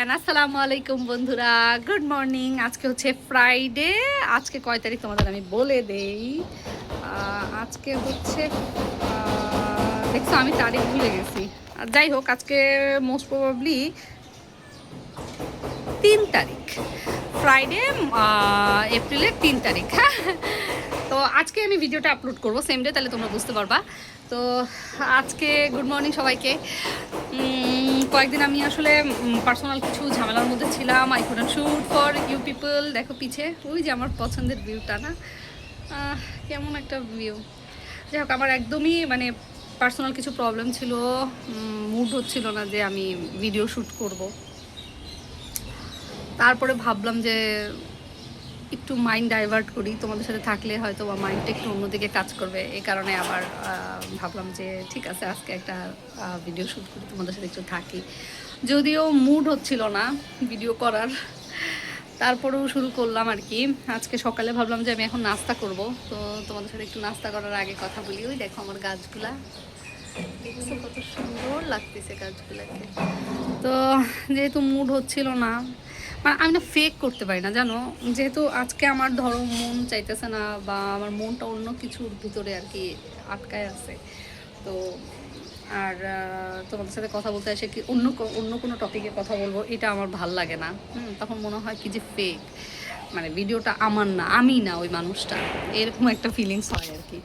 Everyone, আসসালামু আলাইকুম বন্ধুরা, গুড মর্নিং। আজকে হচ্ছে ফ্রাইডে। আজকে কয় তারিখ তোমাদের আমি বলে দেই। আজকে হচ্ছে দেখছো আমি তারিখ ভুলে গেছি। যাই হোক, আজকে মোস্ট প্রবাবলি 3 তারিখ, ফ্রাইডে, এপ্রিলের 3 তারিখ। হ্যাঁ, তো আজকে আমি ভিডিওটা আপলোড করবো সেম ডে, তাহলে তোমরা বুঝতে পারবা। তো আজকে গুড মর্নিং সবাইকে। কয়েকদিন আমি আসলে পার্সোনাল কিছু ঝামেলার মধ্যে ছিলাম। I couldn't shoot for you people. দেখো পিছে ওই যে আমার পছন্দের ভিউটা না, কেমন একটা ভিউ। যাই হোক, আমার একদমই মানে পার্সোনাল কিছু প্রবলেম ছিল, মুড হচ্ছিল না যে আমি ভিডিও শ্যুট করব। তারপরে ভাবলাম যে একটু মাইন্ড ডাইভার্ট করি, তোমাদের সাথে থাকলে হয়তো বা মাইন্ডটা একটু অন্যদিকে কাজ করবে। এই কারণে আবার ভাবলাম যে ঠিক আছে, আজকে একটা ভিডিও শ্যুট করি, তোমাদের সাথে একটু থাকি। যদিও মুড হচ্ছিল না ভিডিও করার, তারপরেও শুরু করলাম আর কি। আজকে সকালে ভাবলাম যে আমি এখন নাস্তা করব, তো তোমাদের সাথে একটু নাস্তা করার আগে কথা বলি। ওই দেখো আমার গাছগুলা, দেখছো কত সুন্দর লাগতেছে গাছগুলাকে। তো যেহেতু মুড হচ্ছিল না, মানে আমি না ফেক করতে পারি না জানো। যেহেতু আজকে আমার ধরো মন চাইতেছে না, বা আমার মনটা অন্য কিছুর ভিতরে আর কি আটকায় আছে, তো আর তোমাদের সাথে কথা বলতে এসে কি অন্য কোনো টপিকে কথা বলবো, এটা আমার ভাল লাগে না। তখন মনে হয় কি যে ফেক, মানে ভিডিওটা আমার না, আমি না ওই মানুষটা, এরকম একটা ফিলিংস হয় আর কি।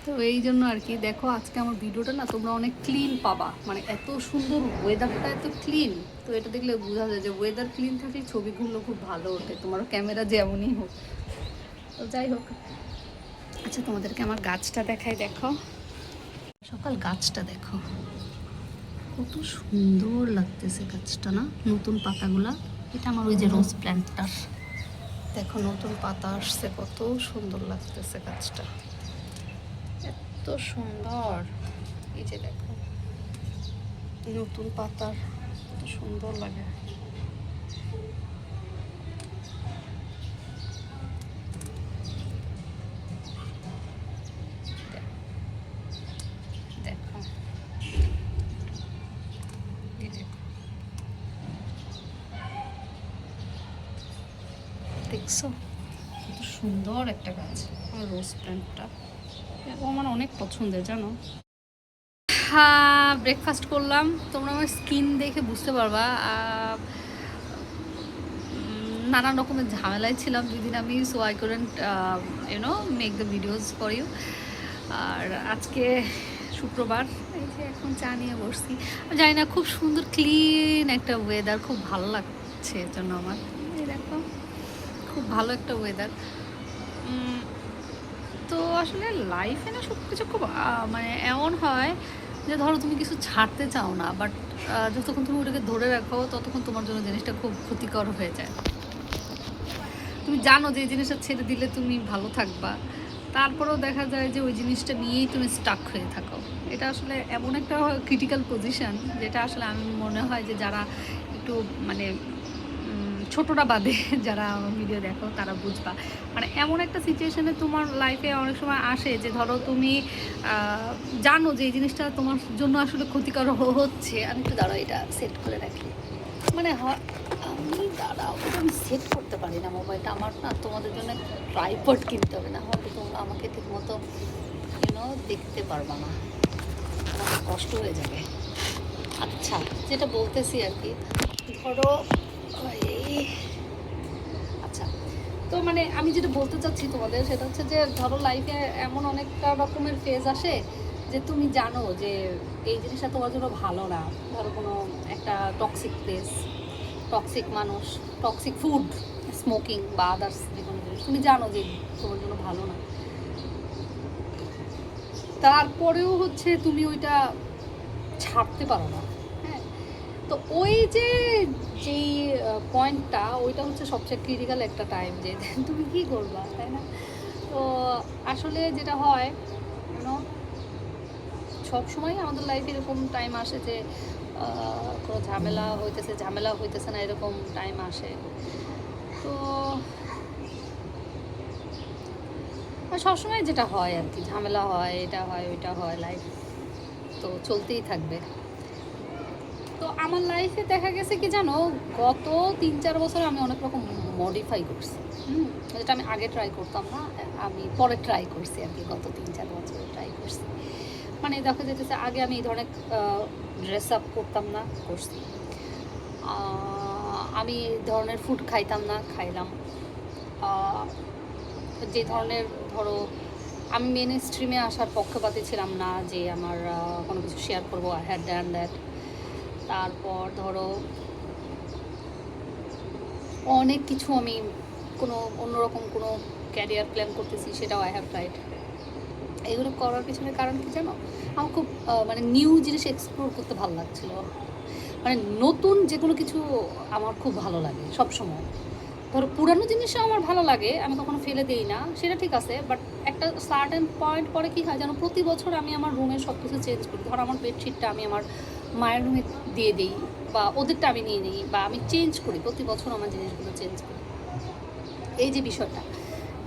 তো এই জন্য আর কি দেখো, আজকে আমার ভিডিওটা না তোমরা অনেক ক্লিন পাবা, মানে এত সুন্দর, ওয়েদারটা এত ক্লিন। তো এটা দেখলে বোঝা যায় যে ওয়েদার ক্লিন থাকলে ছবিগুলো খুব ভালো ওঠে, তোমার ক্যামেরা যেমনই হোক। তো যাই হোক, আচ্ছা তোমাদেরকে আমার গাছটা দেখাই, দেখো সকাল গাছটা দেখো কত সুন্দর লাগতেছে গাছটা না, নতুন পাতাগুলা। এটা আমার ওই যে রোজ প্ল্যান্টটার, দেখো নতুন পাতা আসছে, কত সুন্দর লাগতেছে গাছটা, এত সুন্দর। এই যে দেখো নতুন পাতার কত সুন্দর লাগে। দেখো দেখছো কত সুন্দর একটা গাছ, আমার রোজ প্ল্যান্টটা, ও আমার অনেক পছন্দের জানো। হ্যাঁ, ব্রেকফাস্ট করলাম, তোমরা আমার স্কিন দেখে বুঝতে পারবা। নানান রকমের ঝামেলায় ছিলাম 2 দিন আমি, so I couldn't make the videos for you. আর আজকে শুক্রবার, এই যে এখন চা নিয়ে বসছি। জানি না, খুব সুন্দর ক্লিন একটা ওয়েদার, খুব ভালো লাগছে এর জন্য আমার। এই দেখো খুব ভালো একটা ওয়েদার। তো আসলে লাইফে না সব কিছু খুব মানে এমন হয় যে ধরো তুমি কিছু ছাড়তে চাও না, বাট যতক্ষণ তুমি ওটাকে ধরে রাখো ততক্ষণ তোমার জন্য জিনিসটা খুব ক্ষতিকর হয়ে যায়। তুমি জানো যে এই জিনিসটা ছেড়ে দিলে তুমি ভালো থাকবা, তারপরেও দেখা যায় যে ওই জিনিসটা নিয়েই তুমি স্টাক হয়ে থাকো। এটা আসলে এমন একটা ক্রিটিক্যাল পজিশন, যেটা আসলে আমি মনে হয় যে যারা একটু মানে ছোটরা বাদে যারা আমার ভিডিও দেখো তারা বুঝবা। মানে এমন একটা সিচুয়েশানে তোমার লাইফে অনেক সময় আসে যে ধরো তুমি জানো যে এই জিনিসটা তোমার জন্য আসলে ক্ষতিকর হচ্ছে। আমি একটু দাঁড়াও, এটা সেট করে রাখি, মানে আমি দাঁড়াও, আমি সেট করতে পারি না মোবাইলটা আমার না। তোমাদের জন্য ট্রাইপড কিনতে হবে, না হলে তোমরা আমাকে ঠিক মতো দেখতে পারবা না, আমার কষ্ট হয়ে যাবে। আচ্ছা, যেটা বলতেছি আর কি, ধরো আচ্ছা, তো মানে আমি যেটা বলতে চাচ্ছি তোমাদের, সেটা হচ্ছে যে ধরো লাইফে এমন অনেকটা রকমের ফেজ আসে যে তুমি জানো যে এই জিনিসটা তোমার জন্য ভালো না। ধরো কোনো একটা টক্সিক প্লেস, টক্সিক মানুষ, টক্সিক ফুড, স্মোকিং বা আদার্স যে কোনো জিনিস তুমি জানো যে তোমার জন্য ভালো না, তারপরেও হচ্ছে তুমি ওইটা ছাড়তে পারো না। হ্যাঁ, তো ওই যে যেই পয়েন্টটা, ওইটা হচ্ছে সবচেয়ে ক্রিটিক্যাল একটা টাইম, যে তুমি কী করবা, তাই না? তো আসলে যেটা হয় সবসময় আমাদের লাইফে এরকম টাইম আসে যে কোনো ঝামেলা হইতেছে না, এরকম টাইম আসে। তো সবসময় যেটা হয় আর কি, ঝামেলা হয়, এটা হয়, ওইটা হয়, লাইফ তো চলতেই থাকবে। তো আমার লাইফে দেখা গেছে কি জানো, গত 3-4 বছর আমি অনেক রকম মডিফাই করছি। যেটা আমি আগে ট্রাই করতাম না, আমি পরে ট্রাই করছি আর কি। গত 3-4 বছর ট্রাই করছি, মানে দেখা যেতেছে আগে আমি এই ধরনের ড্রেস আপ করতাম না, করছি। আমি ধরনের ফুড খাইতাম না, খাইলাম। যে ধরনের ধরো আমি মেন স্ট্রিমে আসার পক্ষপাতী ছিলাম না, যে আমার কোনো কিছু শেয়ার করবো, আই হ্যাড ডান দ্যাট। তারপর ধরো অনেক কিছু আমি কোনো অন্যরকম কোনো ক্যারিয়ার প্ল্যান করতেছি, সেটাও আই হ্যাভ ট্রাইড। এগুলো করার পিছনে কারণ কি জানো, আমার খুব মানে নিউ জিনিস এক্সপ্লোর করতে ভালো লাগছিলো। মানে নতুন যে কোনো কিছু আমার খুব ভালো লাগে সবসময়। ধরো পুরানো জিনিসও আমার ভালো লাগে, আমি কখনো ফেলে দিই না, সেটা ঠিক আছে। বাট একটা সার্টেন পয়েন্ট পরে কী হয় যেন, প্রতি বছর আমি আমার রুমের সব কিছু চেঞ্জ করি। ধরো আমার বেডশিটটা আমি আমার মায়ের রুমে দিয়ে দিই, বা ওদেরটা আমি নিয়ে নিই, বা আমি চেঞ্জ করি, প্রতি বছর আমার জিনিসগুলো চেঞ্জ করি। এই যে বিষয়টা,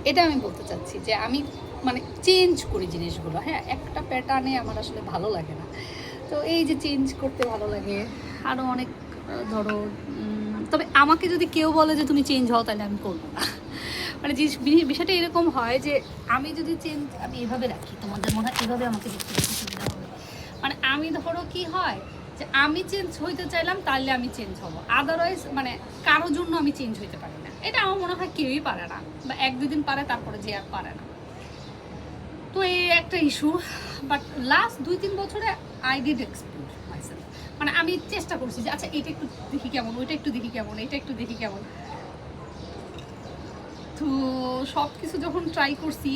এটা আমি বলতে চাচ্ছি যে আমি মানে চেঞ্জ করি জিনিসগুলো। হ্যাঁ, একটা প্যাটার্নে আমার আসলে ভালো লাগে না, তো এই যে চেঞ্জ করতে ভালো লাগে। আরও অনেক ধরো, তবে আমাকে যদি কেউ বলে যে তুমি চেঞ্জ হও, তাহলে আমি করবো না। মানে বিষয়টা এরকম হয় যে আমি যদি আমি এভাবে রাখি, তোমাদের মনে হয় এভাবে আমাকে দেখতে বেশি সুবিধা হবে। মানে আমি ধরো কি হয় যে আমি চেঞ্জ হইতে চাইলাম, তাহলে আমি চেঞ্জ হবো, আদারওয়াইজ মানে কারোর জন্য আমি চেঞ্জ হইতে পারি না। এটা আমার মনে হয় কেউই পারে না, বা 1-2 দিন পারে, তারপরে যে আর পারে না। তো এই একটা ইস্যু। বাট লাস্ট 2-3 বছরে আই ডিড এক্সপ্লোর মাইসেলফ। মানে আমি চেষ্টা করছি যে আচ্ছা এটা একটু দেখি কেমন, ওইটা একটু দেখি কেমন, এটা একটু দেখি কেমন। তো সব কিছু যখন ট্রাই করছি,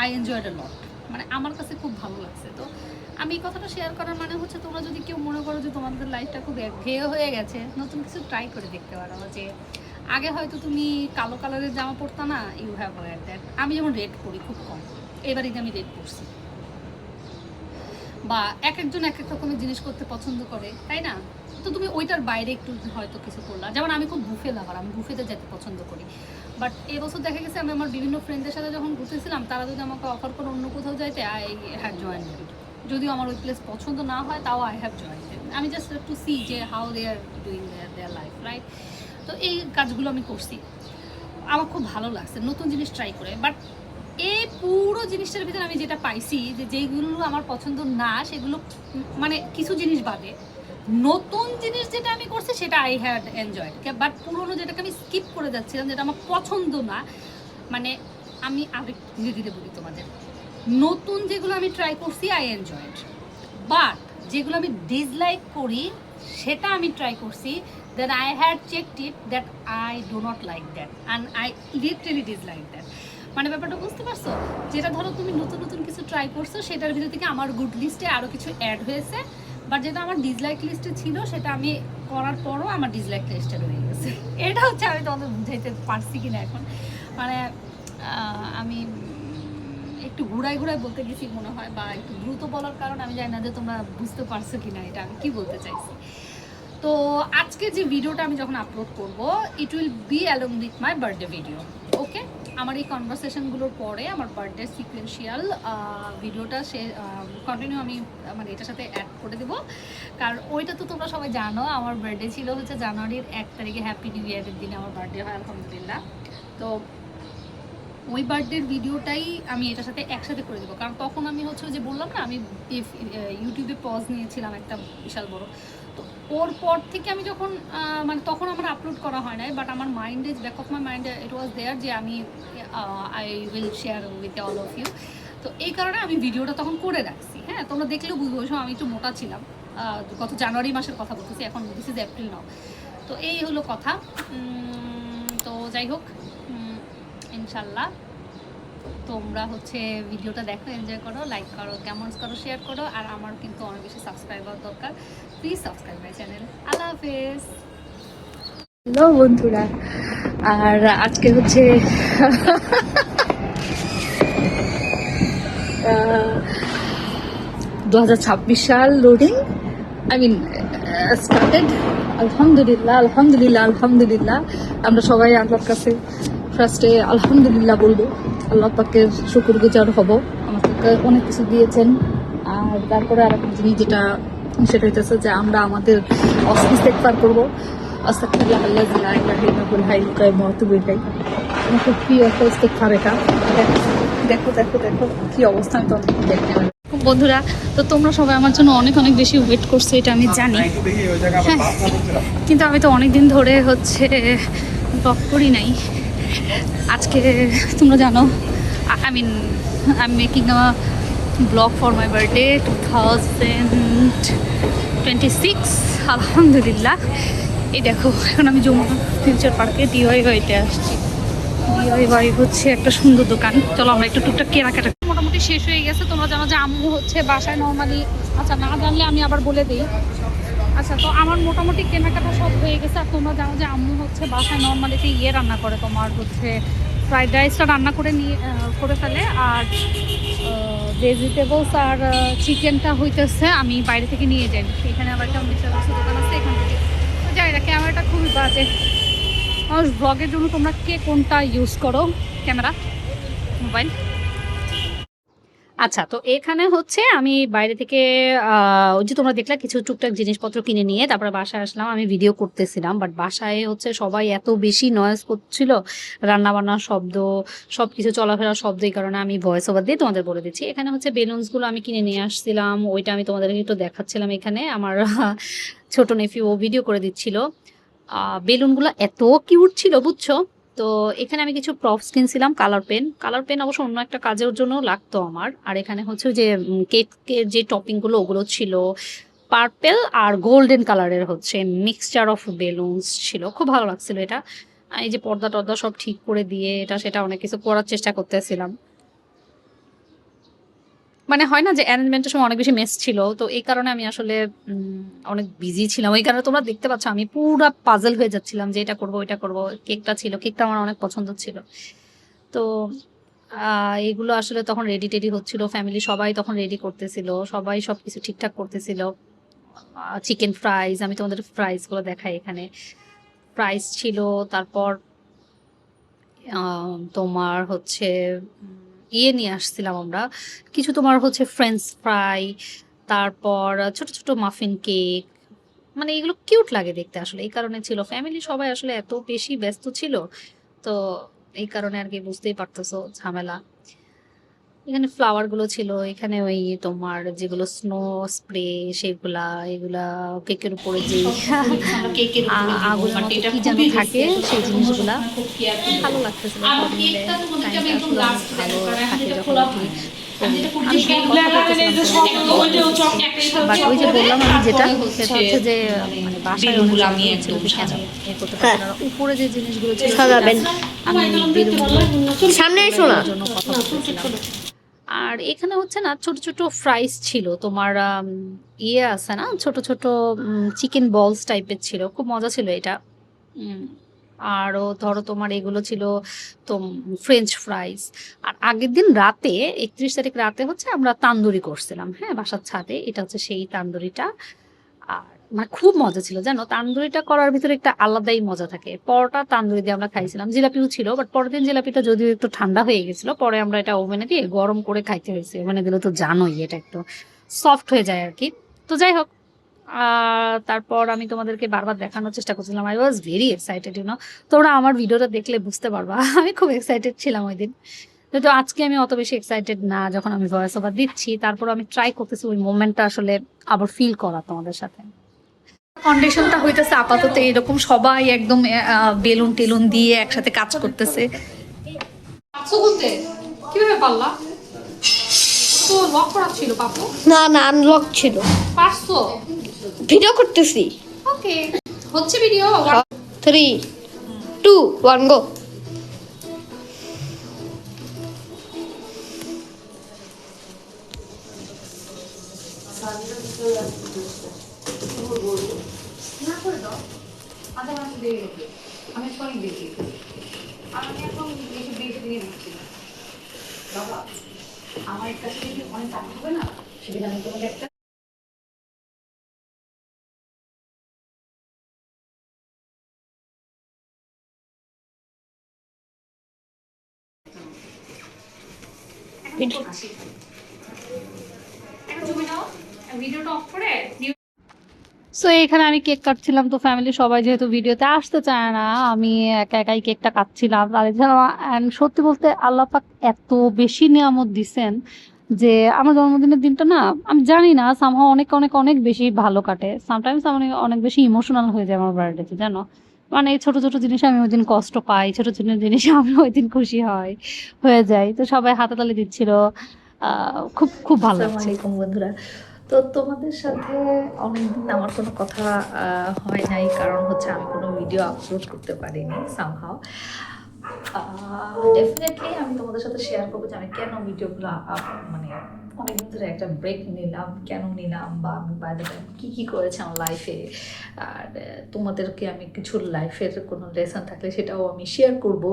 আই এনজয়েড আ লট। মানে আমার কাছে খুব ভালো লাগছে। তো আমি এই কথাটা শেয়ার করার মানে হচ্ছে, তোমরা যদি কেউ মনে করো যে তোমাদের লাইফটা খুব একঘেয়ে হয়ে গেছে, নতুন কিছু ট্রাই করে দেখতে পারো। যে আগে হয়তো তুমি কালো কালারের জামা পরতা না, ইউ হ্যাভ ওয়্যার দ্যাট। আমি যেমন রেড পরি খুব কম, এবার ঈদে আমি রেড পরছি। বা এক একজন এক এক রকমের জিনিস করতে পছন্দ করে, তাই না? তো তুমি ওইটার বাইরে একটু হয়তো কিছু করলা। যেমন আমি খুব বুফে লাভার, আমি বুফেতে যেতে পছন্দ করি। বাট এবছর দেখা গেছে আমি আমার বিভিন্ন ফ্রেন্ডদের সাথে যখন ঘুরতেছিলাম, তারা যদি আমাকে অফার করে অন্য কোথাও যাইতে, আই হ্যাভ জয়েন ইট। যদিও আমার ওই প্লেস পছন্দ না হয়, তাও আই হ্যাভ জয়েন ইট। আমি জাস্ট টু সি যে how they are doing their life, right? তো এই কাজগুলো আমি করছি, আমার খুব ভালো লাগছে নতুন জিনিস ট্রাই করে। বাট এই পুরো জিনিসটার ভিতরে আমি যেটা পাইছি, যে যেগুলো আমার পছন্দ না, সেগুলো মানে কিছু জিনিস বাদে নতুন জিনিস যেটা আমি করছি, সেটা আই হ্যাড এনজয়েড। বাট পুরোনো যেটাকে আমি স্কিপ করে যাচ্ছিলাম, যেটা আমার পছন্দ না, মানে আমি আবেগ ধীরে ধীরে বলি তোমাদের, নতুন যেগুলো আমি ট্রাই করছি আই এনজয়েড। বাট যেগুলো আমি ডিসলাইক করি, সেটা আমি ট্রাই করছি, then I had checked it that I do not like that and I literally dislike that. মানে ব্যাপারটা বুঝতে পারছো? যেটা ধরো তুমি নতুন নতুন কিছু ট্রাই করছো, সেটার ভিতর থেকে আমার গুড লিস্টে আরও কিছু অ্যাড হয়েছে। বাট যেটা আমার ডিসলাইক লিস্টে ছিল, সেটা আমি করার পরও আমার ডিসলাইক লিস্টে রয়ে গেছে। এটা হচ্ছে, আমি তোমাদের বুঝাইতে পারছি কিনা এখন। মানে আমি একটু ঘুরাই বলতে গেছি মনে হয়, বা একটু দ্রুত বলার কারণে আমি জানি না যে তোমরা বুঝতে পারছো কিনা এটা আমি কি বলতে চাইছি। তো আজকে যে ভিডিওটা আমি যখন আপলোড করব, it will be along with my birthday video. Okay, আমার এই কনভারসেশনগুলোর পরে আমার বার্থডে সিকুয়েন্সিয়াল ভিডিওটা কন্টিনিউ আমি মানে এটার সাথে অ্যাড করে দেবো। কারণ ওইটা তো তোমরা সবাই জানো, আমার বার্থডে ছিল হচ্ছে জানুয়ারির 1 তারিখে। হ্যাপি নিউ ইয়ারের দিনে আমার বার্থডে হয়, আলহামদুলিল্লাহ। তো ওই বার্থডের ভিডিওটাই আমি এটার সাথে একসাথে করে দেবো। কারণ তখন আমি হচ্ছে যে বললাম না, আমি ইউটিউবে পজ নিয়েছিলাম একটা বিশাল বড়। তো ওর পর থেকে আমি যখন মানে তখন আমার আপলোড করা হয় নাই, বাট আমার মাইন্ডে, ব্যাক অফ মাই মাইন্ডে ইট ওয়াজ দেয়ার যে আমি I will share with all of you. তো এই কারণে আমি ভিডিওটা তখন করে রাখছি। হ্যাঁ, তোমরা দেখলেও বুঝবো, ওই সময় আমি একটু মোটা ছিলাম। গত জানুয়ারি মাসের কথা বলতেছি, এখন দিস ইজ এপ্রিল নাও। তো এই হলো কথা। তো যাই হোক, ইনশাল্লাহ তোমরা হচ্ছে ভিডিওটা দেখো, এনজয় করো, লাইক করো, কমেন্টস করো, শেয়ার করো। আর আমার কিন্তু অনেক বেশি সাবস্ক্রাইবার দরকার, প্লিজ সাবস্ক্রাইব মাই চ্যানেল। আল্লাহ হাফেজ। হ্যালো বন্ধুরা, আর আজকে হচ্ছে 2026 সাল লোডিং, আই মিন স্টার্টেড। আলহামদুলিল্লাহ আলহামদুলিল্লাহ আলহামদুলিল্লাহ। আমরা সবাই আল্লাহর কাছে ফার্স্টে আলহামদুলিল্লাহ বলবো, আল্লাহ পাকের শুকরগুজার হব, আমাদেরকে অনেক কিছু দিয়েছেন। আর তারপরে আর একটা জিনিস যেটা সেটা হইতেছে যে আমরা আমাদের ইস্তেগফার করবো। আস্তাগফিরুল্লাহ আল্লাযী লা ইলাহা ইল্লা হুয়াল হাইয়ুল কাইয়্যুম ওয়া আতুবু ইলাইহি। আমার খুব প্রিয় একটা ইস্তেগফার এটা। দেখো দেখো দেখো কি অবস্থা, আমি তোমাদের দেখতে পারি। বন্ধুরা, তো তোমরা সবাই আমার জন্য অনেক অনেক বেশি ওয়েট করছো, এটা আমি জানি। হ্যাঁ, কিন্তু আমি তো অনেকদিন ধরে হচ্ছে ব্লগ করি নাই। আজকে তোমরা জানো I mean I am making a blog for my birthday 2026। আলহামদুলিল্লাহ। এই দেখো, এখন আমি যমুনা ফিউচার পার্কে DIY-তে আসছি। DIY হচ্ছে একটা সুন্দর দোকান। চলো আমরা একটু টুকটাক কেনাকাটা। মোটামুটি শেষ হয়ে গেছে। তোমরা জানো যে আম্মু হচ্ছে বাসায় নর্মালি, আচ্ছা না জানলে আমি আবার বলে দিই। আচ্ছা, তো আমার মোটামুটি কেনাকাটা সব হয়ে গেছে। আর তোমরা জানো যে আম্মু হচ্ছে বাসায় নর্মালিতে রান্না করে, তোমার হচ্ছে ফ্রাইড রাইসটা রান্না করে ফেলে। আর ভেজিটেবলস আর চিকেনটা হইতেছে আমি বাইরে থেকে নিয়ে যাই। এখানে আবার একটা মিস্টার দোকান আছে, এখান থেকে যাই না। ক্যামেরাটা খুবই বাজে। আমার ব্লগের জন্য তোমরা কে কোনটা ইউজ করো ক্যামেরা, মোবাইল? আচ্ছা, তো এখানে হচ্ছে আমি বাইরে থেকে ওই যে তোমরা দেখলা কিছু টুকটাক জিনিসপত্র কিনে নিয়ে তারপরে বাসায় আসলাম। আমি ভিডিও করতেছিলাম, বাট বাসায় হচ্ছে সবাই এত বেশি নয়েজ করছিল, রান্নাবান্নার শব্দ, সব কিছু চলাফেরার শব্দ। এই কারণে আমি ভয়েস ওভার দিয়ে তোমাদের বলে দিচ্ছি। এখানে হচ্ছে বেলুনসগুলো আমি কিনে নিয়ে আসছিলাম, ওইটা আমি তোমাদেরকে একটু দেখাচ্ছিলাম। এখানে আমার ছোট নেফিউ ও ভিডিও করে দিচ্ছিল। বেলুনগুলো এত কিউট ছিল, বুঝছো? তো এখানে আমি কিছু প্রপস কিনছিলাম। কালার পেন অবশ্য অন্য একটা কাজের জন্য লাগতো আমার। আর এখানে হচ্ছে যে কেকের যে টপিংগুলো ওগুলো ছিল, পার্পেল আর গোল্ডেন কালারের হচ্ছে মিক্সচার অফ বেলুনস ছিল। খুব ভালো লাগছিল এটা। এই যে পর্দা টর্দা সব ঠিক করে দিয়ে এটা সেটা অনেক কিছু করার চেষ্টা করতেছিলাম। মানে হয় না যে অ্যারেঞ্জমেন্টের সময় অনেক বেশি মেস ছিল, তো এই কারণে আমি আসলে অনেক বিজি ছিলাম। ওই কারণে তোমরা দেখতে পাচ্ছ আমি পুরো পাজল হয়ে যাচ্ছিলাম যে এটা করবো ওইটা করবো। কেকটা আমার অনেক পছন্দ ছিল। তো এগুলো আসলে তখন রেডি টেডি হচ্ছিল, ফ্যামিলি সবাই তখন রেডি করতেছিল, সবাই সবকিছু ঠিকঠাক করতেছিল। চিকেন ফ্রাইজ, আমি তোমাদের ফ্রাইজগুলো দেখাই। এখানে ফ্রাইজ ছিল, তারপর তোমার হচ্ছে নিয়ে আসছিলাম আমরা কিছু, তোমার হচ্ছে ফ্রেঞ্চ ফ্রাই, তারপর ছোট ছোট মাফিন কেক। মানে এগুলো কিউট লাগে দেখতে আসলে, এই কারণে ছিল। ফ্যামিলি সবাই আসলে এত বেশি ব্যস্ত ছিল, তো এই কারণে আর কি, বুঝতেই পারতেছো ঝামেলা। এখানে ফ্লাওয়ার গুলো ছিল, এখানে ওই তোমার যেগুলো স্নো স্প্রে সেগুলা, এগুলা কেকের উপরে যে আগুনের মতো কি যেন থাকে সেই জিনিসগুলা ভালো লাগতেছিল। সব মিলে টাইমটা আসলে অনেক ভালো থাকে যখন আর কি। বাট ওই যে বললাম আমি যেটা, সেটা হচ্ছে যে মানে বাসায় অনেক জ্বালানি হচ্ছিল যে কেন এ করতে পারছি না। উপরে যে জিনিসগুলো ছিল আমি সামনে জন্য কথা বলতেছিলাম। আর এখানে হচ্ছে না ছোট ছোট ফ্রাইস ছিল, তোমার আছে না ছোট ছোট চিকেন বলস টাইপের ছিল, খুব মজা ছিল এটা। আরও ধরো তোমার এগুলো ছিল তো ফ্রেঞ্চ ফ্রাইস। আর আগের দিন রাতে 31 তারিখ রাতে হচ্ছে আমরা তান্দুরি করছিলাম, হ্যাঁ, বাসার ছাদে। এটা হচ্ছে সেই তান্দুরিটা। আর মানে খুব মজা ছিল জানো, তান্দুরিটা করার ভিতরে একটা আলাদাই মজা থাকে। পরোটা তান্দুরি দিয়ে আমরা খাইছিলাম, জিলাপিও ছিল, বাট পরের দিন জিলাপিটা যদিও একটু ঠান্ডা হয়ে গেছিল, পরে আমরা এটা ওভেনে দিয়ে গরম করে খাইতে হয়েছে। ওভেনে দিলে তো জানোই এটা একটু সফট হয়ে যায় আর কি। তো যাই হোক, তারপর আমি তোমাদেরকে বারবার দেখানোর চেষ্টা করছিলাম। আই ওয়াজ ভেরি এক্সাইটেড, তোমরা আমার ভিডিওটা দেখলে বুঝতে পারবা আমি খুব এক্সাইটেড ছিলাম ওই দিন। তো আজকে আমি অত বেশি এক্সাইটেড না, যখন আমি ভয়েস ওভার দিচ্ছি। তারপর আমি ট্রাই করতেছি ওই মোমেন্টটা আসলে আবার ফিল করা তোমাদের সাথে। কন্ডিশনটা হইতেছে আপাতত এরকম, সবাই একদম বেলুন টেলুন দিয়ে একসাথে কাজ করতেছে। কিভাবে পারলা? তো লক করা ছিল পাপু? না না, আনলক ছিল। পারছো? ভিডিও করতেছি। ওকে, হচ্ছে ভিডিও। 3 2 1 গো। না করে দাও, আধা ঘন্টা দেরি হবে। আমি এখন দেখি, আমি এখন দেখে বেশি দিয়ে দিচ্ছি বাবা। আমার কাছে যদি অনেক টাকা হবে না, সেটা আমি তোমাকে একটা ভিডিওটা অফ করে সো এখানে আমি কেক কাটছিলাম, তো ফ্যামিলি সবাই যেহেতু ভিডিওতে আসতে চায় না, আমি একা একাই কেকটা কাটছিলাম তাদের জন্য। অ্যান্ড সত্যি বলতে আল্লাহ পাক এত বেশি নিয়ামত দিছেন যে আমার জন্মদিনের দিনটা না, আমি জানি না, সামহাও অনেক অনেক অনেক বেশি ভালো কাটে। সামটাইমস আমি অনেক বেশি ইমোশনাল হয়ে যায় আমার বার্থডেতে, জানো। মানে এই ছোট ছোট জিনিসে আমি ওই দিন কষ্ট পাই, ছোট ছোট জিনিসে আমি ওই দিন খুশি হয়ে যাই। তো সবাই হাতাতালি দিচ্ছিল, খুব খুব ভালো আসসালামু লাগছে। আলাইকুম বন্ধুরা। তো তোমাদের সাথে অনেকদিন আমার কোনো কথা হয় নাই, কারণ হচ্ছে আমি কোনো ভিডিও আপলোড করতে পারিনি সামহাও। ডেফিনেটলি আমি তোমাদের সাথে শেয়ার করবো যে আমি কেন ভিডিওগুলো মানে অনেকদিন ধরে একটা ব্রেক নিলাম, কেন নিলাম, বা আমি বাই দ্য টাইম কী কী করেছি আমার লাইফে। আর তোমাদেরকে আমি কিছু লাইফের কোনো লেসন থাকলে সেটাও আমি শেয়ার করব।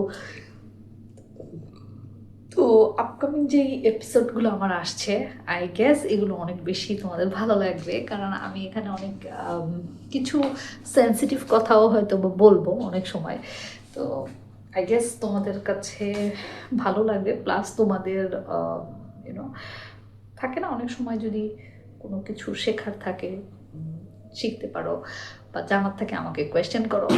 তো আপকামিং যে এপিসোডগুলো আমার আসছে, আই গেস এগুলো অনেক বেশি তোমাদের ভালো লাগবে, কারণ আমি এখানে অনেক কিছু সেন্সিটিভ কথাও হয়তো বলবো অনেক সময়। তো আই গেস তোমাদের কাছে ভালো লাগবে, প্লাস তোমাদের ইউনো থাকে না অনেক সময় যদি কোনো কিছু শেখার থাকে, শিখতে পারো বা জানার থাকে, আমাকে কোয়েশ্চেন করো।